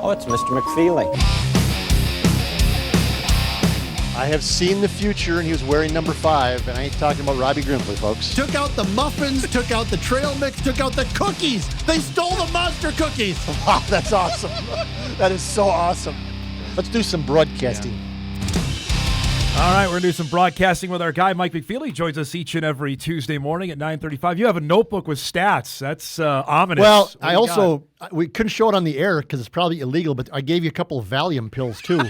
Oh, it's Mr. McFeely. I have seen the future, and he was wearing number 5, and I ain't talking about Robbie Grimsley, folks. Took out the muffins, took out the trail mix, took out the cookies. They stole the monster cookies. Wow, that's awesome. That is so awesome. Let's do some broadcasting. All right, we're going to do some broadcasting with our guy, Mike McFeely. He joins us each and every Tuesday morning at 9:35. You have a notebook with stats. That's ominous. Well, we couldn't show it on the air because it's probably illegal, but I gave you a couple of Valium pills, too.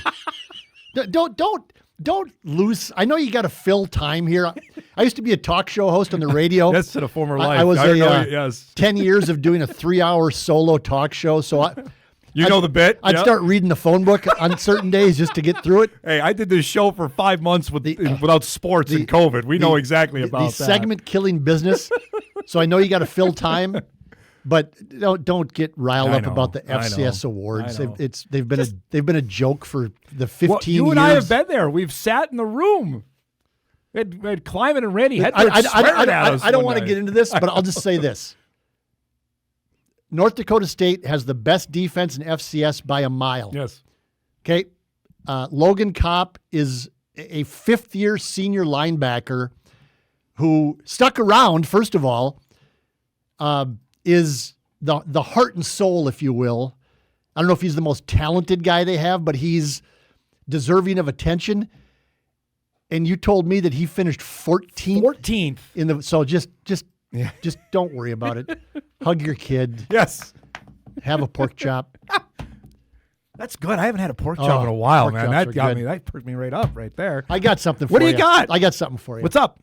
Don't lose. I know you got to fill time here. I used to be a talk show host on the radio. That's in a former life. I was yes. 10 years of doing a 3-hour solo talk show. So I'd know the bit. I'd start reading the phone book on certain days just to get through it. Hey, I did this show for 5 months without sports and COVID. We know exactly about that. The segment killing business. So I know you got to fill time. But don't get riled up about the FCS awards. They've been a joke for the 15 years. You and I have been there. We've sat in the room. We had Climate and Randy. I don't want to get into this, but I'll just say this. North Dakota State has the best defense in FCS by a mile. Yes. Okay. Logan Kopp is a fifth-year senior linebacker who stuck around, first of all, is the heart and soul, if you will. I don't know if he's the most talented guy they have, but he's deserving of attention. And you told me that he finished 14th. 14th. So just don't worry about it. Hug your kid. Yes. Have a pork chop. That's good. I haven't had a pork chop in a while, man. That perked me right up right there. I got something for you. What do you got? I got something for you. What's up?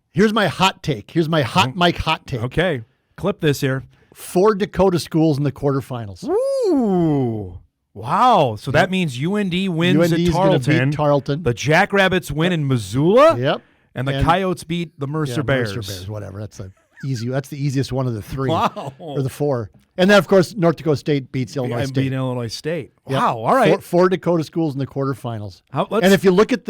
Here's my hot take. Here's my Mike hot take. Okay. Clip this here. 4 Dakota schools in the quarterfinals. Ooh. Wow. So that means UND wins at Tarleton. Beat Tarleton. The Jackrabbits win in Missoula. Yep. And the Coyotes beat the Mercer Bears. Mercer Bears, whatever. That's the easiest one of the 3. Wow. Or the 4. And then, of course, North Dakota State beats Illinois State. Beat Illinois State. Wow. Yep. All right. 4 Dakota schools in the quarterfinals. And if you look at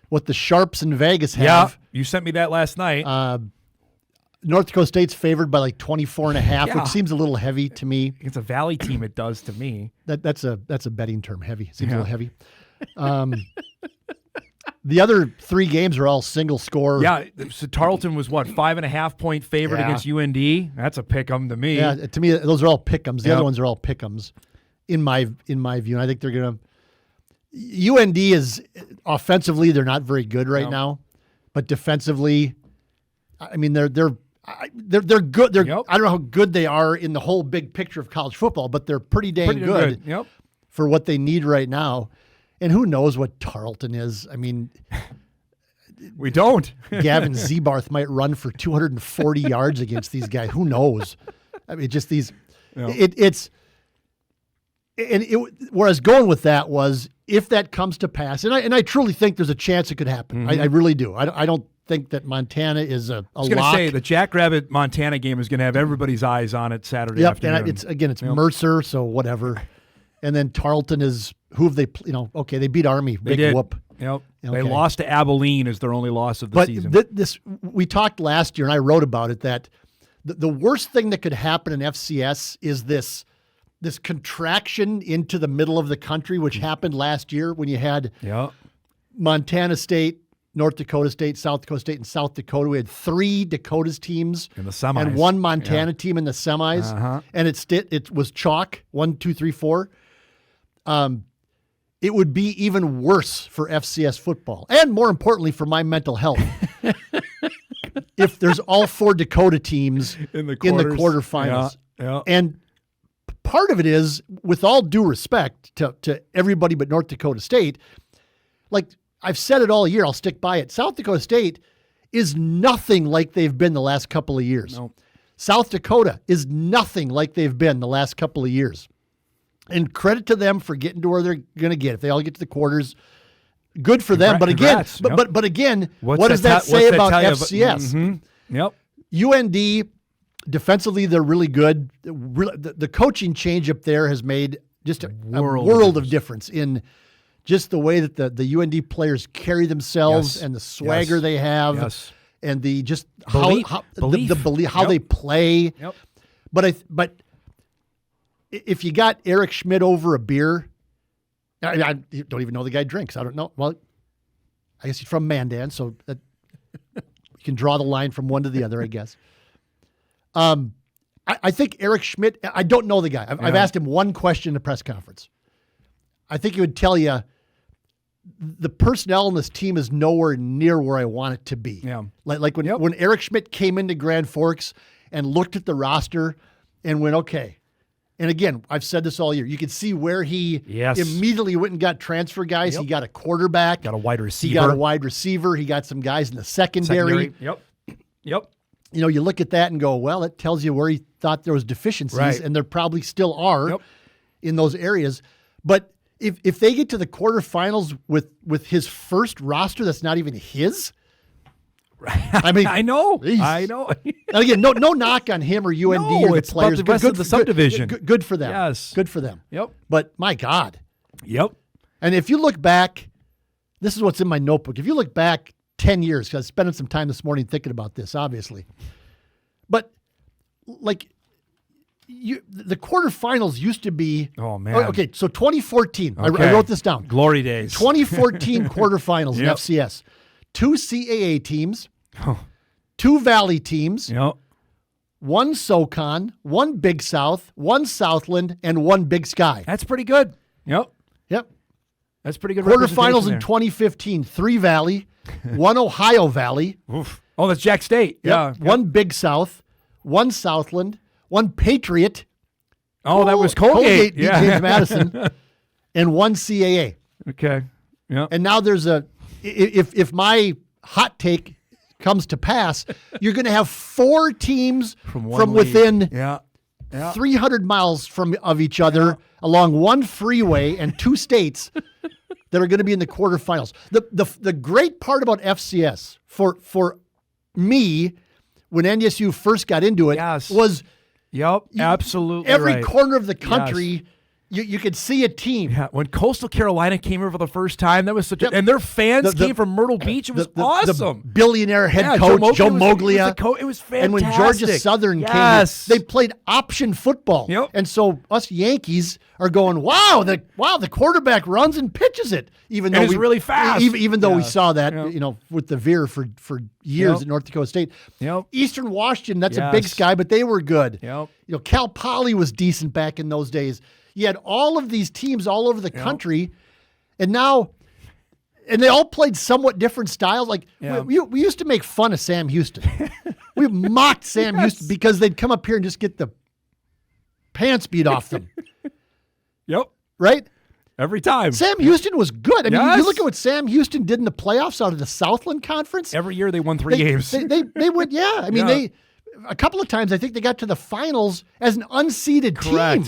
what the Sharps in Vegas have. Yeah, you sent me that last night. North Dakota State's favored by like 24.5, which seems a little heavy to me. It's a Valley team. It does to me. That's a betting term. Heavy seems a little heavy. The other 3 games are all single score. Yeah. So Tarleton was what 5.5-point favorite against UND. That's a pick'em to me. Yeah, to me those are all pick'ems. The other ones are all pick'ems, in my view. And I think they're gonna. UND is offensively they're not very good right now, but defensively, I mean they're good. I don't know how good they are in the whole big picture of college football, but they're pretty dang good. Yep. For what they need right now. And who knows what Tarleton is? I mean, we don't. Gavin Zebarth might run for 240 yards against these guys. Who knows? I mean, just these. Yep. Where I was going with that was if that comes to pass, and I truly think there's a chance it could happen. Mm-hmm. I really do. I don't think that Montana is a I was going to say the Jackrabbit Montana game is going to have everybody's eyes on it Saturday afternoon. And it's Mercer, so whatever. And then Tarleton is who have they? Okay, they beat Army. They did. Whoop. Yep. Okay. They lost to Abilene as their only loss of the season. But we talked last year, and I wrote about it that the worst thing that could happen in FCS is this contraction into the middle of the country, which happened last year when you had Montana State, North Dakota State, South Dakota State, and South Dakota. We had 3 Dakotas teams in the semis and 1 Montana team in the semis, and it was chalk 1, 2, 3, 4. It would be even worse for FCS football, and more importantly, for my mental health. If there's all 4 Dakota teams in the quarterfinals, and part of it is, with all due respect to everybody but North Dakota State, like I've said it all year, I'll stick by it. South Dakota State is nothing like they've been the last couple of years. No. South Dakota is nothing like they've been the last couple of years. And credit to them for getting to where they're going to get. If they all get to the quarters, good for them. But again, but again, what does that say about FCS? Mm-hmm. Yep. UND, defensively, they're really good. The coaching change up there has made just a world of difference in just the way that the UND players carry themselves and the swagger they have and the just how they play. Yep. But if you got Eric Schmidt over a beer, I don't even know the guy drinks. I don't know. Well, I guess he's from Mandan, so that you can draw the line from one to the other, I guess. I think Eric Schmidt, I don't know the guy. I've asked him one question in a press conference. I think he would tell you the personnel on this team is nowhere near where I want it to be. Yeah. Like when Eric Schmidt came into Grand Forks and looked at the roster and went, okay. And again, I've said this all year. You could see where he immediately went and got transfer guys. Yep. He got a quarterback. Got a wide receiver. He got a wide receiver. He got some guys in the secondary. Yep. You know, you look at that and go, well, it tells you where he thought there was deficiencies, right. and there probably still are in those areas. But if they get to the quarterfinals with his first roster that's not even his, I mean, I know. Geez. I know. And again, no knock on him or UND or the it's players. about the rest of the subdivision. Good for them. Yes. Good for them. Yep. But my God. Yep. And if you look back, this is what's in my notebook. If you look back 10 years, because I was spending some time this morning thinking about this, obviously. But like the quarterfinals used to be. Oh, man. Okay, so 2014. Okay. I wrote this down. Glory days. 2014 quarterfinals in FCS. 2 CAA teams, 2 Valley teams, 1 SoCon, 1 Big South, 1 Southland, and 1 Big Sky. That's pretty good. Yep. That's pretty good. Quarterfinals in 2015, 3 Valley, 1 Ohio Valley. Oof. Oh, that's Jack State. Yeah. 1 Big South, 1 Southland, 1 Patriot. Oh, that was Colgate. Yeah. James Madison. And 1 CAA. Okay. Yeah. And now there's if my hot take comes to pass, you're going to have 4 teams from within 300 miles of each other along 1 freeway and 2 states that are going to be in the quarterfinals. The great part about FCS for me when NDSU first got into it was absolutely every corner of the country. You could see a team. Yeah, when Coastal Carolina came here for the first time, that was such a... And their fans came from Myrtle Beach. It was awesome. The billionaire head coach, Joe Moglia. It was fantastic. And when Georgia Southern came here, they played option football. Yep. And so us Yankees are going, wow, the quarterback runs and pitches it. Even though it's really fast. Even though we saw that, with the Veer for years at North Dakota State. Eastern Washington, that's a Big Sky, but they were good. Cal Poly was decent back in those days. You had all of these teams all over the country, and they all played somewhat different styles. Like we used to make fun of Sam Houston. We mocked Sam Houston because they'd come up here and just get the pants beat off them. Right? Every time. Sam Houston was good. I mean, you look at what Sam Houston did in the playoffs out of the Southland Conference. Every year they won 3 games. They went, I mean, they a couple of times I think they got to the finals as an unseeded team.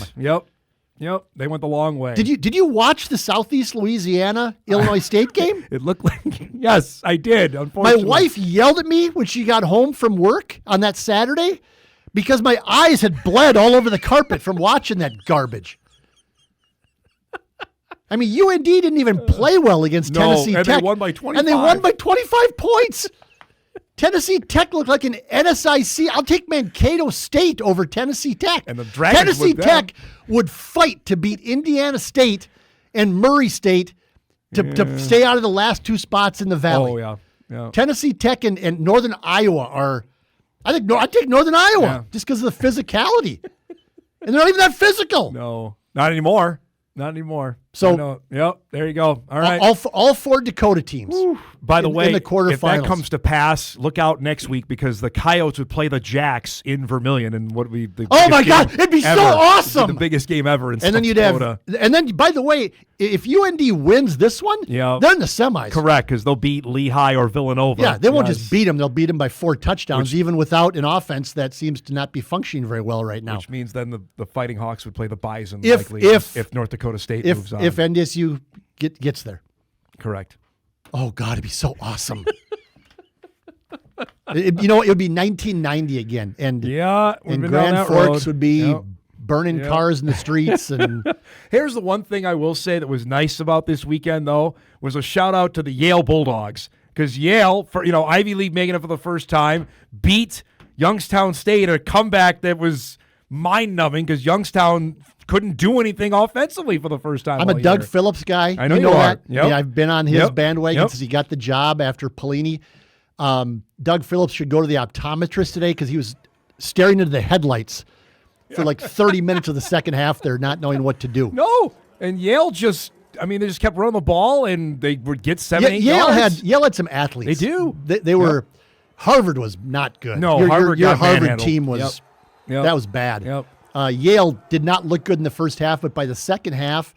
Yep, they went the long way. Did you watch the Southeast Louisiana Illinois State game? It looked like yes, I did. Unfortunately, my wife yelled at me when she got home from work on that Saturday because my eyes had bled all over the carpet from watching that garbage. I mean, UND didn't even play well against Tennessee Tech. And they won by 25. And they won by 25 points. Tennessee Tech looked like an NSIC. I'll take Mankato State over Tennessee Tech. And the Dragons Tennessee Tech would fight to beat Indiana State and Murray State to stay out of the last 2 spots in the Valley. Oh, yeah. Tennessee Tech and Northern Iowa are, I take Northern Iowa just because of the physicality. And they're not even that physical. No, not anymore. Not anymore. So, there you go. All right. All 4 Dakota teams. By the way, in the quarterfinals. If that comes to pass, look out next week because the Coyotes would play the Jacks in Vermillion, and what would be the my God, it'd be so awesome! It'd be the biggest game ever in South then you'd Dakota. and then by the way, if UND wins this one, they're in the semis. Correct, because they'll beat Lehigh or Villanova. Yeah, they won't just beat them; they'll beat them by 4 touchdowns, even without an offense that seems to not be functioning very well right now. Which means then the Fighting Hawks would play the Bison if North Dakota State moves on. If NDSU gets there. Correct. Oh, God, it'd be so awesome. It would be 1990 again. And Grand Forks would be burning cars in the streets. And here's the one thing I will say that was nice about this weekend, though, was a shout out to the Yale Bulldogs. Because Yale, for Ivy League making it for the first time, beat Youngstown State, a comeback that was mind-numbing because Youngstown couldn't do anything offensively for the first time. I'm a Doug Phillips guy. I know you are. that. Yep. Yeah, I've been on his bandwagon Yep. since he got the job after Pelini. Doug Phillips should go to the optometrist today because he was staring into the headlights for like 30 minutes of the second half there, not knowing what to do. No, and Yale they just kept running the ball, and they would get 7-8 yards. Yale had some athletes. They do. They were. Harvard was not good. No, your Harvard Harvard team was that was bad. Yep. Yale did not look good in the first half, but by the second half,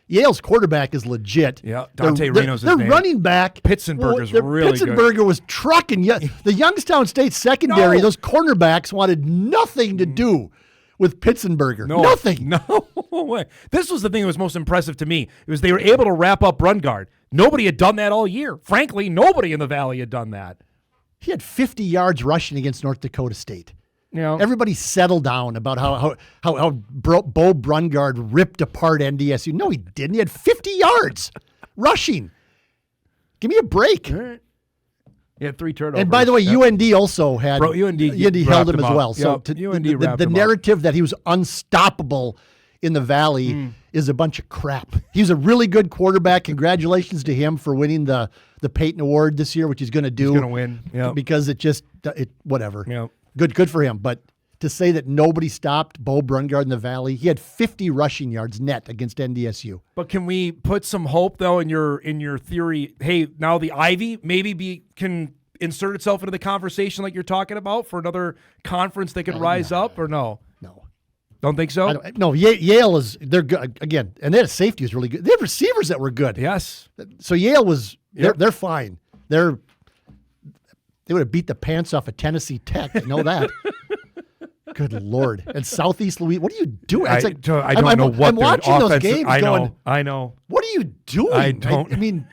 Yale's quarterback is legit. Yeah, Dante Reno's his Their name. running back, Pitzenberger's really good. Pitzenberger was trucking. The Youngstown State secondary, No. those cornerbacks wanted nothing to do with Pitzenberger. No, Nothing. No way. This was the thing that was most impressive to me. It was they were able to wrap up run guard. Nobody had done that all year. Frankly, nobody in the Valley had done that. He had 50 yards rushing against North Dakota State. You know, Everybody settled down about how Bo Brungard ripped apart NDSU. No, he didn't. He had 50 yards rushing. Give me a break. he had 3 turnovers. And by the way, UND also had UND held him as up. well. So Yep, UND the wrapped him up. narrative that he was unstoppable in the Valley is a bunch of crap. He's a really good quarterback. Congratulations to him for winning the Peyton Award this year, which he's going to do. He's going to win. Yep. Because whatever. Yep. Good for him. But to say that nobody stopped Bo Brungard in the Valley, he had 50 rushing yards net against NDSU. But can we put some hope though in your theory? Hey, now the Ivy maybe can insert itself into the conversation like you're talking about for another conference that could rise up, or no? No. Don't think so? No, Yale they're good again, and their safety is really good. They have receivers that were good. Yes. So Yale they're fine. They would have beat the pants off of Tennessee Tech. I know that. Good Lord. And Southeast Louisiana, what are you doing? I don't know what I'm watching those games I know. what are you doing? I don't. I mean,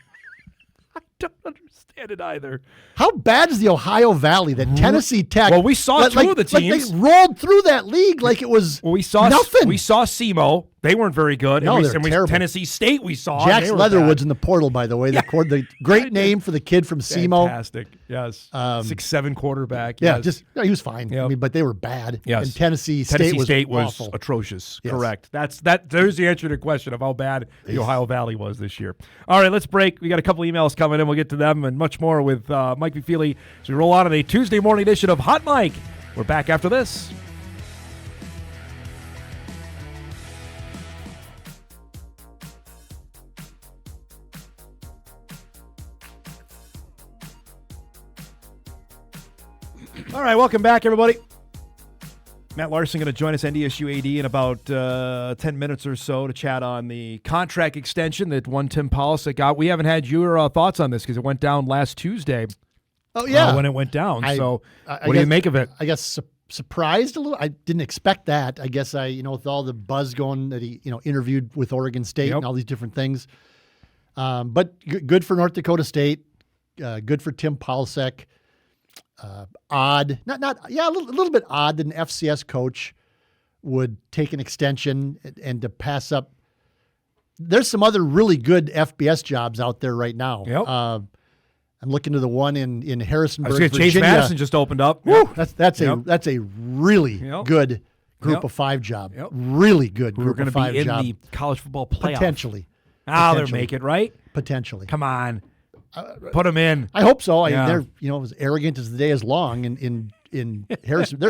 I don't understand it either. how bad is the Ohio Valley that Tennessee Tech? Well, we saw two of the teams. They rolled through that league like it was nothing. We saw SEMO. They weren't very good. No, they're terrible. Tennessee State we saw. Jax they were Leatherwood's bad. in the portal, by the way. The great name for the kid from SEMO. Fantastic. Yes. 6'7" quarterback. Yeah, Yes. he was fine. Yep. I mean, but they were bad. Yes. And Tennessee State was awful. atrocious. Yes. Correct. There's the answer to the question of how bad the Ohio Valley was this year. All right, let's break. We got a couple emails coming in. We'll get to them and much more with Mike McFeely as we roll out on a Tuesday morning edition of Hot Mike. We're back after this. All right, welcome back, everybody. Matt Larson going to join us, NDSU AD, in about 10 minutes or so to chat on the contract extension that one Tim Polisek got. We haven't had your thoughts on this because it went down last Tuesday. Oh, yeah. When it went down. I What do you make of it? I guess surprised a little. I didn't expect that. I guess with all the buzz going that he, interviewed with Oregon State and all these different things. But good for North Dakota State. Good for Tim Polisek. Odd, a little bit odd that an FCS coach would take an extension and to pass up. There's some other really good FBS jobs out there right now. Yep. I'm looking to the one in Harrisonburg, Chase Virginia. Madison just opened up. Woo, that's a really good group of 5 job. Yep. Really good We're group going of to 5 be in job. the college football playoff. Potentially. They'll make it, right? Potentially. Come on. Put them in. I hope so. Yeah. They're as arrogant as the day is long in Harrison.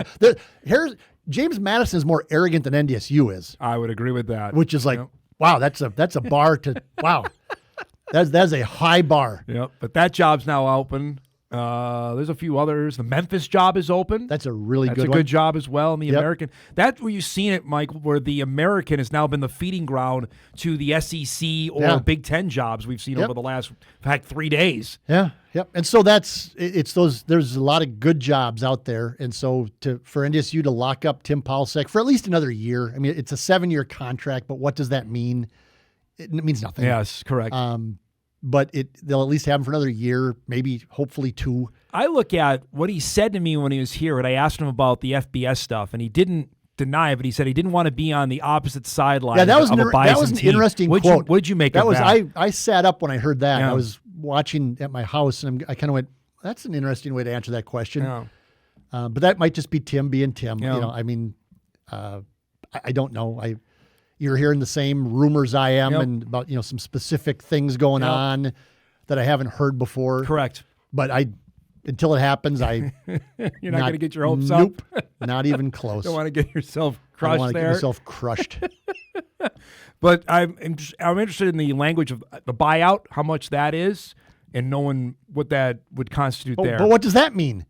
James Madison is more arrogant than NDSU is, I would agree with that. which is like, wow, that's a bar to wow. That's a high bar. Yep. But that job's now open. There's a few others. The Memphis job is open. That's a really That's good a one. good job as well. And the Yep. American, that's where you've seen it, Mike, where the American has now been the feeding ground to the SEC or Big Ten jobs we've seen over the last, 3 days. Yeah, yep. And so it's those. There's a lot of good jobs out there, and so for NDSU to lock up Tim Polisek for at least another year. I mean, it's a 7-year contract, but what does that mean? It means nothing. Yes, correct. But they'll at least have him for another year, maybe, hopefully 2. I look at what he said to me when he was here, and I asked him about the FBS stuff, and he didn't deny it, but he said he didn't want to be on the opposite sideline of a Bison that was an team. interesting quote. What'd you make of that? I sat up when I heard that. Yeah. I was watching at my house, and I kind of went, that's an interesting way to answer that question. Yeah. But that might just be Tim being Tim. Yeah. I mean, I don't know. You're hearing the same rumors I am, and about some specific things going on that I haven't heard before. Correct. But until it happens, you're not going to get your hopes up. Not even close. Don't want to get yourself crushed. I don't want to get myself crushed. But I'm interested in the language of the buyout, how much that is, and knowing what that would constitute there. But what does that mean?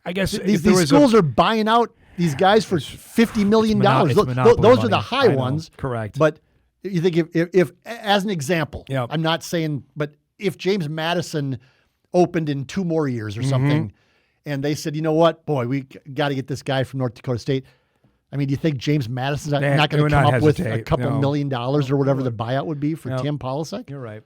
I guess these schools are buying out these guys for $50 million. Those are the high ones. Correct. But you think if as an example, I'm not saying, but if James Madison opened in 2 more years or something, and they said, you know what, boy, we got to get this guy from North Dakota State. I mean, do you think James Madison's not going to come up with a couple $1 million or whatever the buyout would be for Tim Polasek? You're right.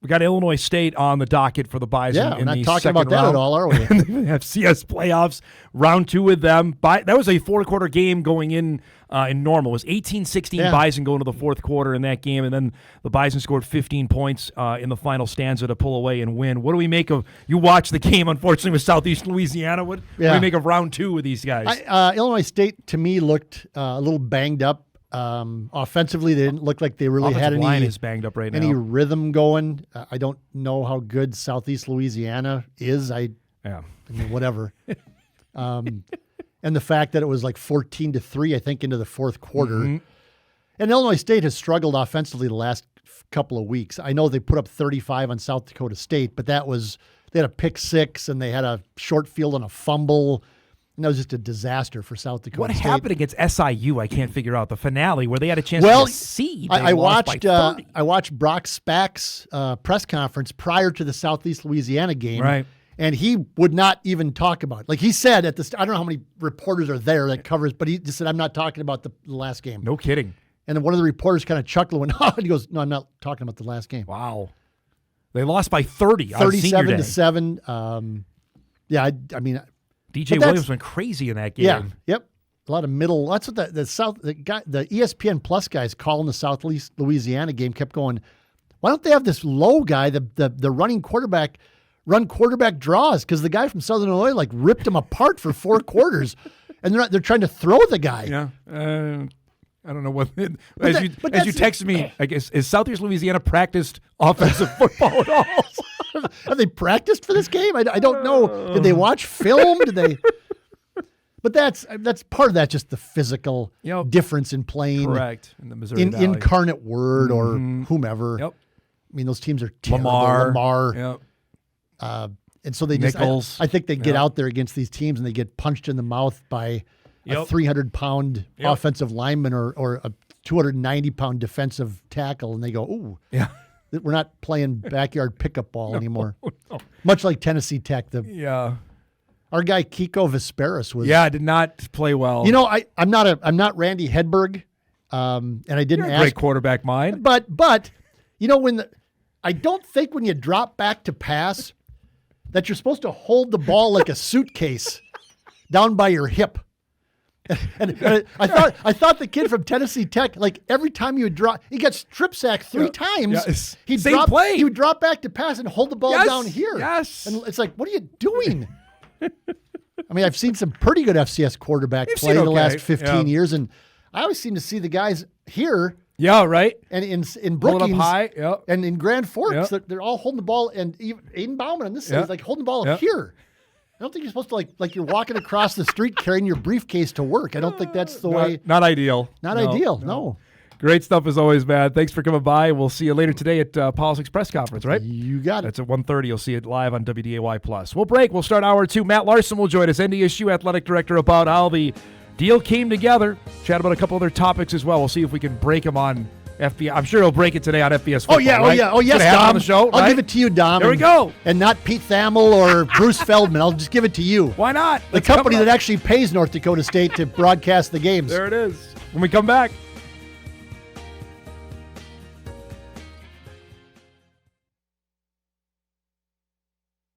We got Illinois State on the docket for the Bison. Yeah, we're not talking about that at all, are we? FCS playoffs, round 2 with them. That was a 4-quarter game going in normal. It was 18-16 Bison going to the 4th quarter in that game, and then the Bison scored 15 points in the final stanza to pull away and win. What do we make of – you watched the game, unfortunately, with Southeast Louisiana. What do we make of round 2 with these guys? Illinois State, to me, looked a little banged up. Offensively, they didn't look like they really had any line is banged up right now. Any rhythm going. I don't know how good Southeast Louisiana is. I mean, whatever. And the fact that it was like 14-3, I think, into the 4th quarter. And Illinois State has struggled offensively the last couple of weeks. I know they put up 35 on South Dakota State, but they had a pick 6 and they had a short field and a fumble. And that was just a disaster for South Dakota State. What happened against SIU? I can't figure out the finale where they had a chance to seed. I watched Brock Spack's press conference prior to the Southeast Louisiana game, right? And he would not even talk about it. Like he said I don't know how many reporters are there that covers, but he just said, "I'm not talking about the last game." No kidding. And then one of the reporters kind of chuckled and went, "Oh," and he goes, "No, I'm not talking about the last game." Wow, they lost by 30. 37-7. I mean. DJ Williams went crazy in that game. Yeah, yep. A lot of middle. That's what the ESPN Plus guys calling the Southeast Louisiana game kept going. Why don't they have this low guy, the running quarterback, run quarterback draws? Because the guy from Southern Illinois ripped him apart for 4 quarters, and they're trying to throw the guy. Yeah. I don't know what. As you texted me, I guess, is Southeast Louisiana practiced offensive football at all? Have they practiced for this game? I don't know. Did they watch film? Did they? But that's part of that. Just the physical difference in playing. Correct. In the Missouri Valley. Incarnate Word or whomever. Yep. I mean, those teams are terrible. Lamar. Yep. And so they Nichols. I think they get out there against these teams and they get punched in the mouth by a 300-pound offensive lineman or a 290-pound defensive tackle, and they go, "Ooh, we're not playing backyard pickup ball anymore." No. Much like Tennessee Tech. Our guy Kiko Vesperis was did not play well. You know, I'm not Randy Hedberg, and I didn't ask. Great quarterback mind, but you know I don't think when you drop back to pass that you're supposed to hold the ball like a suitcase down by your hip. And I thought the kid from Tennessee Tech, every time you would drop, he got strip sacked 3 times. He would drop back to pass and hold the ball down here. Yes. And it's like, what are you doing? I mean, I've seen some pretty good FCS quarterback play the last 15 years, and I always seem to see the guys here. Yeah, right. And in Brookings high, and in Grand Forks, they're all holding the ball, and even Aiden Bauman on this side is holding the ball up here. I don't think you're supposed to like you're walking across the street carrying your briefcase to work. I don't think that's the way. Not ideal. Not ideal. No. Great stuff as always, man. Thanks for coming by. We'll see you later today at Polassek's press conference, right? You got it. That's at 1:30. You'll see it live on WDAY+. We'll break. We'll start hour 2. Matt Larson will join us, NDSU athletic director, about how the deal came together. Chat about a couple other topics as well. We'll see if we can break him on FBS. I'm sure he'll break it today on FBS football. Oh yes, Dom. On the show, I'll give it to you, Dom. There we go. And not Pete Thamel or Bruce Feldman. I'll just give it to you. Why not? The company that actually pays North Dakota State to broadcast the games. There it is. When we come back.